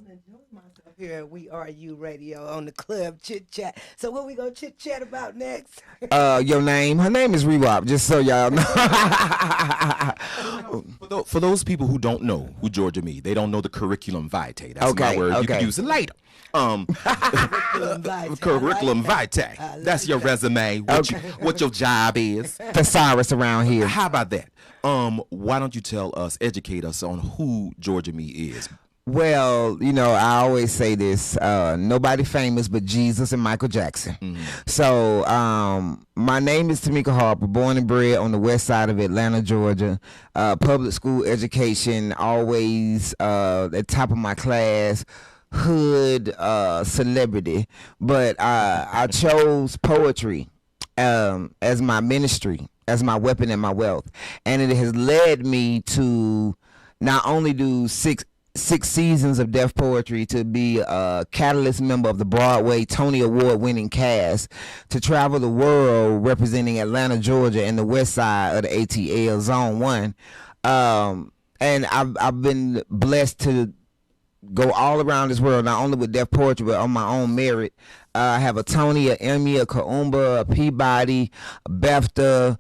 enjoying myself here at WERUradio on the club Chit Chat. So what we gonna chit chat about next? Your name? Her name is Rewop, just so y'all know. For those people who don't know who Georgia Me, they don't know the curriculum vitae. That's my word. You can use it later. Curriculum vitae. That's your resume. What your job is. Thesaurus around here. How about that? Why don't you tell us, educate us on who Georgia Me is? Well, I always say this, nobody famous but Jesus and Michael Jackson. So my name is Tamika Harper, born and bred on the west side of Atlanta, Georgia. Public school education, always at the top of my class, hood celebrity. But I chose poetry as my ministry, as my weapon and my wealth. And it has led me to not only do six seasons of Deaf Poetry, to be a catalyst member of the Broadway Tony Award winning cast, to travel the world representing Atlanta, Georgia, and the west side of the ATL Zone 1. And I've been blessed to go all around this world, not only with Deaf Poetry, but on my own merit. I have a Tony, a Emmy, a Kaumba, a Peabody, a BAFTA,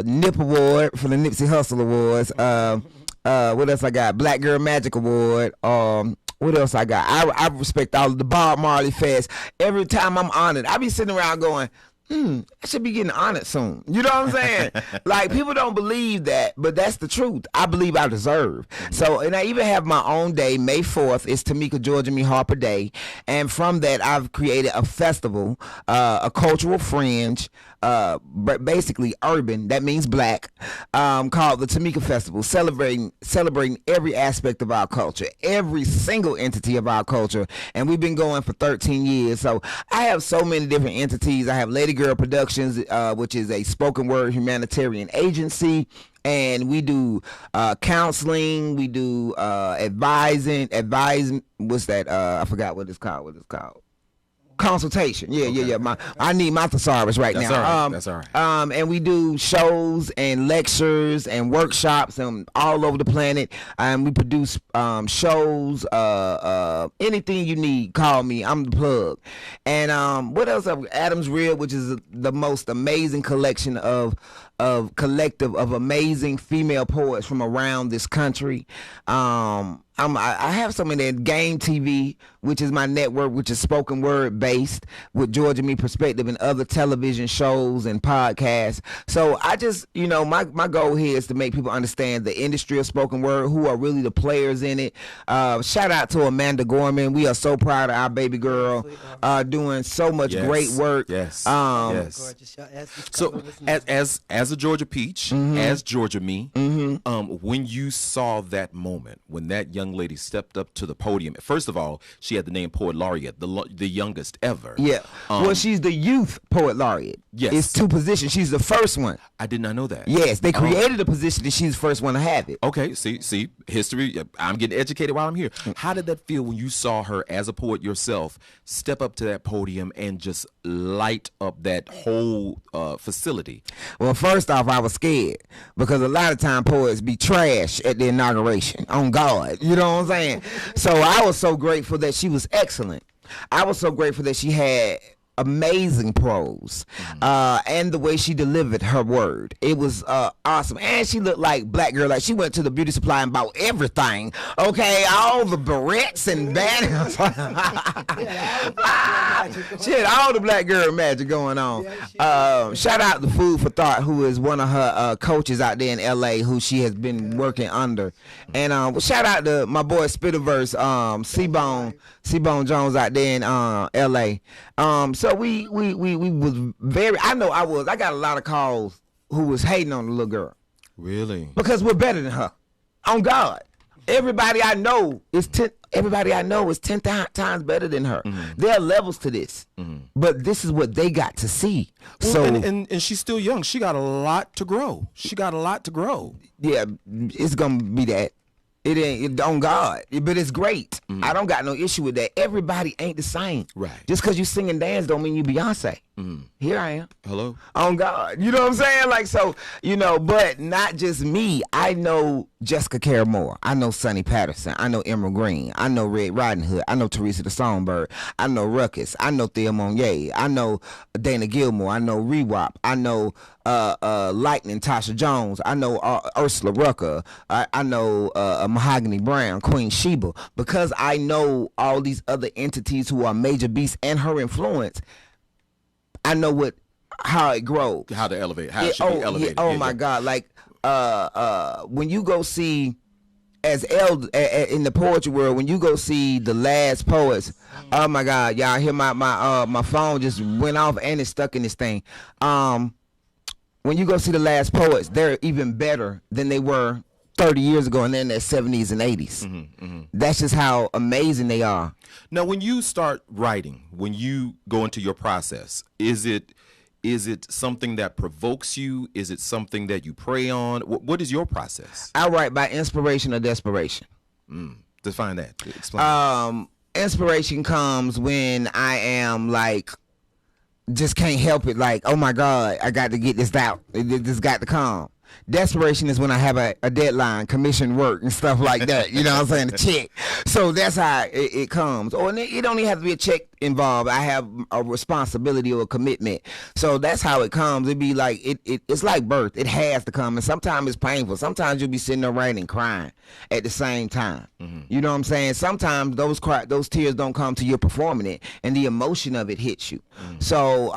NIP Award for the Nipsey Hussle Awards. What else I got? Black Girl Magic Award. What else I got? I respect all of the Bob Marley Fest. Every time I'm honored, I be sitting around going, I should be getting honored soon. You know what I'm saying? Like, people don't believe that, but that's the truth. I believe I deserve. So, and I even have my own day. May 4th is Tamika Georgia Me Harper Day. And from that, I've created a festival, a cultural fringe, basically urban, that means black, called the Tamika Festival, celebrating every aspect of our culture, every single entity of our culture. And we've been going for 13 years. So I have so many different entities. I have Lady Girl Productions, which is a spoken word humanitarian agency. And we do counseling, we do advising, what's that? I forgot what it's called. Consultation. Yeah. I need my thesaurus right now. That's all right. And we do shows and lectures and workshops and all over the planet. And we produce shows. Anything you need, call me. I'm the plug. And what else? Adam's Rib, which is the most amazing collection of collective of amazing female poets from around this country. I have some in there. Game TV, which is my network, which is spoken word based with Georgia Me Perspective and other television shows and podcasts. So I just, my goal here is to make people understand the industry of spoken word, who are really the players in it. Shout out to Amanda Gorman. We are so proud of our baby girl, doing so much great work. Yes. So as a Georgia Peach, as Georgia Me, when you saw that moment, when that young lady stepped up to the podium, first of all, she had the name Poet Laureate, the youngest ever. Yeah. Well, she's the youth Poet Laureate. Yes. It's 2 positions. She's the first one. I did not know that. Yes, they created a position and she's the first one to have it. Okay, see, history. I'm getting educated while I'm here. How did that feel when you saw her as a poet yourself step up to that podium and just light up that whole facility? Well, first off, I was scared because a lot of time poets be trash at the inauguration. On God, you know what I'm saying? So I was so grateful that she was excellent. I was so grateful that she had amazing prose, and the way she delivered her word, it was awesome. And she looked like black girl, like she went to the beauty supply and bought everything. Okay, all the barrettes and banners. She had all the black girl magic going on. Shout out to Food for Thought, who is one of her coaches out there in LA, who she has been working under. And shout out to my boy Spitterverse, C-Bone Jones out there in LA. So we was very, I got a lot of calls who was hating on the little girl. Really? Because we're better than her. On God. Everybody I know is 10 times better than her. There are levels to this. But this is what they got to see. Well, so and she's still young. She got a lot to grow. Yeah, it's gonna be that. It ain't on God, but it's great. I don't got no issue with that. Everybody ain't the same. Right. Just because you sing and dance don't mean you Beyonce. Here I am. Hello. On God. You know what I'm saying? Like, so, you know, but not just me. I know Jessica Care Moore. I know Sonny Patterson. I know Emerald Green. I know Red Riding Hood. I know Teresa the Songbird. I know Ruckus. I know Thea Monier. I know Dana Gilmore. I know Rewop. I know Lightning Tasha Jones. I know Ursula Rucker. I know Mahogany Brown, Queen Sheba. Because I know all these other entities who are major beasts and her influence, I know how it grows, how to elevate, how it should be elevated. My God! Like when you go see, as in the poetry world, when you go see the last poets, oh my God, y'all hear my phone just went off and it's stuck in this thing. When you go see the last poets, they're even better than they were 30 years ago, and then in their 70s and 80s. That's just how amazing they are. Now, when you start writing, when you go into your process, is it something that provokes you? Is it something that you prey on? What is your process? I write by inspiration or desperation. Define that. Explain. Inspiration comes when I am like, just can't help it. Like, oh my God, I got to get this out. This got to come. Desperation is when I have a deadline, commission work and stuff like that. You know what I'm saying? A check. So that's how it comes. Or it don't even have to be a check involved. I have a responsibility or a commitment. So that's how it comes. It be like it's like birth. It has to come. And sometimes it's painful. Sometimes you'll be sitting there writing and crying at the same time. You know what I'm saying? Sometimes those tears don't come till you're performing it, and the emotion of it hits you. So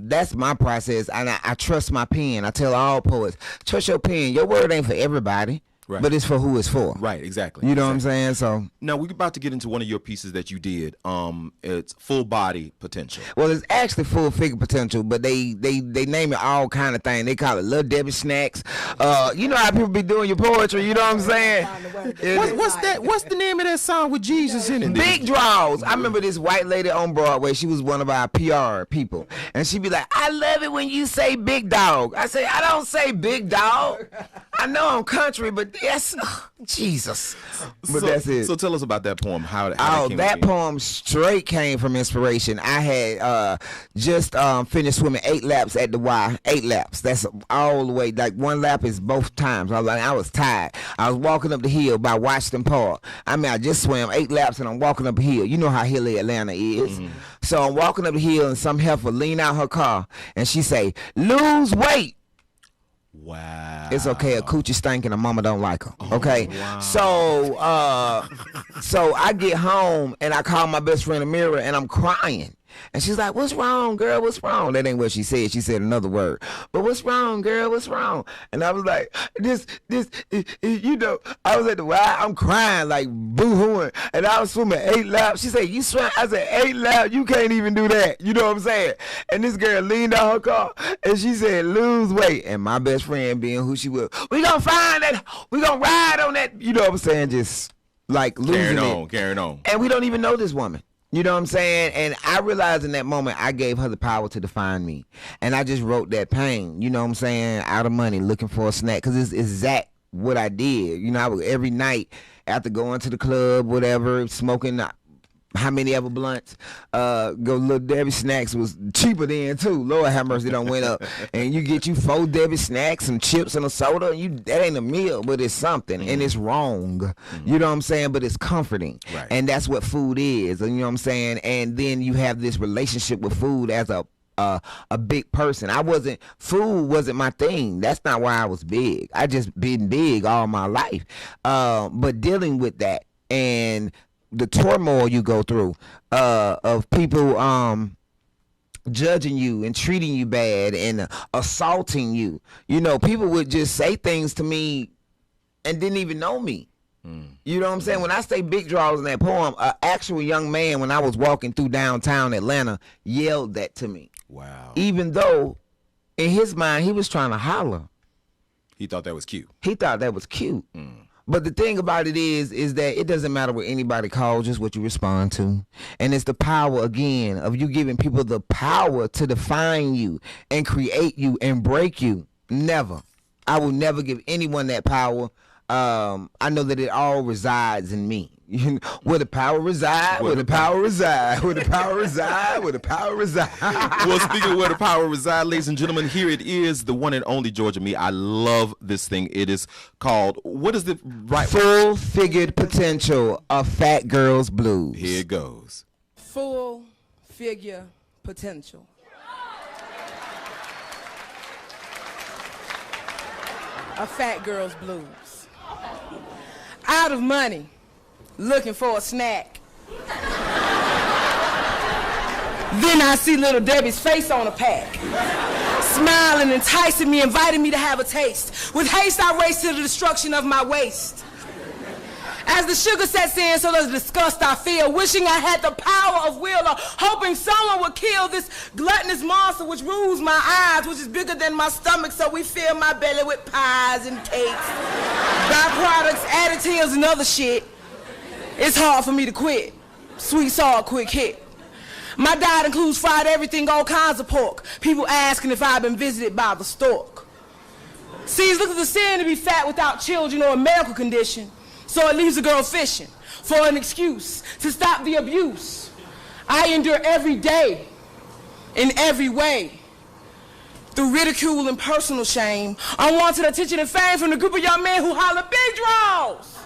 that's my process, and I trust my pen. I tell all poets, trust your pen. Your word ain't for everybody. Right. But it's for who it's for. Right, exactly. You know what I'm saying? So now we're about to get into one of your pieces that you did. It's full body potential. Well, it's actually full figure potential, but they name it all kind of things. They call it Little Debbie Snacks. You know how people be doing your poetry. You know what I'm saying? What's the name of that song with Jesus in it? Big Draws. I remember this white lady on Broadway. She was one of our PR people, and she'd be like, "I love it when you say big dog." I say, "I don't say big dog. I know I'm country, but." Yes, Jesus. But that's it. So tell us about that poem. How that poem straight came from inspiration. I had just finished swimming 8 laps at the Y. 8 laps. That's all the way. Like 1 lap is both times. I was tired. I was walking up the hill by Washington Park. I mean, I just swam 8 laps and I'm walking up a hill. You know how hilly Atlanta is. So I'm walking up the hill and some heifer lean out her car and she say, "Lose weight." Wow. It's okay. A coochie stink and a mama don't like her. Okay. Wow. So I get home and I call my best friend Amira and I'm crying. And she's like, "What's wrong, girl? What's wrong?" That ain't what she said. She said another word. "But what's wrong, girl? What's wrong?" And I was like, you know, I was at the Y. I'm crying like boo-hooing. And I was swimming 8 laps. She said, "You swim?" I said, 8 laps? You can't even do that. You know what I'm saying? And this girl leaned out her car and she said, "Lose weight." And my best friend being who she was, "We gonna find that. We gonna ride on that." You know what I'm saying? Just like losing carrying on. And we don't even know this woman. You know what I'm saying? And I realized in that moment I gave her the power to define me. And I just wrote that pain, you know what I'm saying, out of money, looking for a snack. Because it's exact what I did. You know, I would every night after going to the club, whatever, smoking how many ever blunts, go Little Debbie Snacks was cheaper then too. Lord have mercy, it done went up. And you get you 4 Debbie Snacks, some chips and a soda, and that ain't a meal, but it's something. And it's wrong. You know what I'm saying? But it's comforting. Right. And that's what food is. And you know what I'm saying? And then you have this relationship with food as a big person. Food wasn't my thing. That's not why I was big. I just been big all my life. But dealing with that and the turmoil you go through of people judging you and treating you bad and assaulting you. You know, people would just say things to me and didn't even know me. You know what I'm saying? When I say big draws in that poem, an actual young man when I was walking through downtown Atlanta yelled that to me. Wow. Even though in his mind he was trying to holler. He thought that was cute. But the thing about it is that it doesn't matter what anybody calls, just what you respond to. And it's the power, again, of you giving people the power to define you and create you and break you. Never. I will never give anyone that power. I know that it all resides in me. Where the power reside, where the power reside, where the power reside, where the power reside. Well, speaking of where the power reside, ladies and gentlemen, here it is, the one and only Georgia Me. I love this thing. It is called, what is the right? Full Figured Potential, A Fat Girl's Blues. Here it goes. Full figure potential. A fat girl's blues. Out of money, looking for a snack. Then I see little Debbie's face on a pack. Smiling, enticing me, inviting me to have a taste. With haste, I race to the destruction of my waist. As the sugar sets in, so does the disgust I feel, wishing I had the power of will, or hoping someone would kill this gluttonous monster which rules my eyes, which is bigger than my stomach, so we fill my belly with pies and cakes, byproducts, additives, and other shit. It's hard for me to quit. Sweet salt, quick hit. My diet includes fried everything, all kinds of pork. People asking if I've been visited by the stork. See, it's looking for sin to be fat without children or a medical condition. So it leaves a girl fishing for an excuse to stop the abuse. I endure every day, in every way, through ridicule and personal shame, unwanted attention and fame from the group of young men who holler big draws.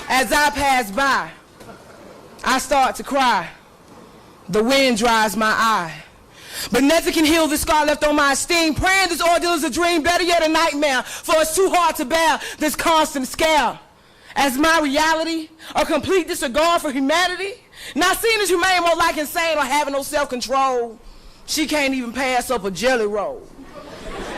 As I pass by, I start to cry. The wind dries my eye. But nothing can heal the scar left on my esteem. Praying this ordeal is a dream, better yet a nightmare, for it's too hard to bear this constant scale. As my reality, a complete disregard for humanity, not seen as humane, more like insane or having no self-control. She can't even pass up a jelly roll.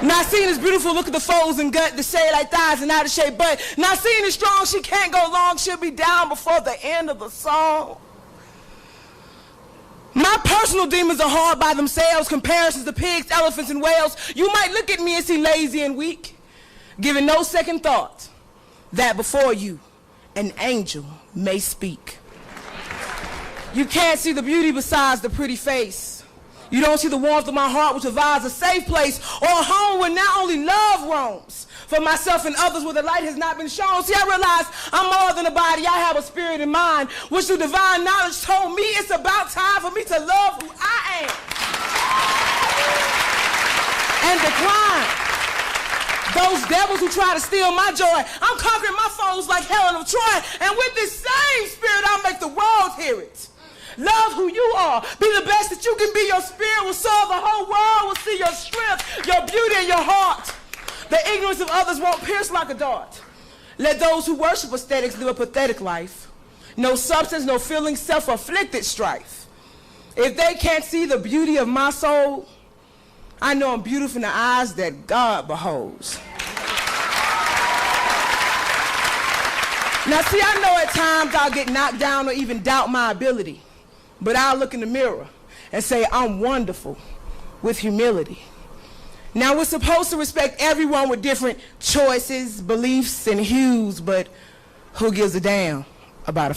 Not seen as beautiful, look at the folds and gut, the shade like thighs and out of shape, but not seen as strong, she can't go long, she'll be down before the end of the song. My personal demons are hard by themselves, comparisons to pigs, elephants, and whales. You might look at me and see lazy and weak, giving no second thought that before you, an angel may speak. You can't see the beauty besides the pretty face. You don't see the warmth of my heart, which provides a safe place or a home where not only love roams, for myself and others where the light has not been shown. See, I realize I'm more than a body. I have a spirit and mind, which through divine knowledge told me it's about time for me to love who I am and decline those devils who try to steal my joy. I'm conquering my foes like Helen of Troy, and with this same spirit, I'll make the world hear it. Love who you are. Be the best that you can be. Your spirit will solve the whole world. Will see your strength, your beauty, and your heart. The ignorance of others won't pierce like a dart. Let those who worship aesthetics live a pathetic life. No substance, no feeling, self-afflicted strife. If they can't see the beauty of my soul, I know I'm beautiful in the eyes that God beholds. Now see, I know at times I'll get knocked down or even doubt my ability. But I'll look in the mirror and say I'm wonderful with humility. Now we're supposed to respect everyone with different choices, beliefs, and hues, but who gives a damn about a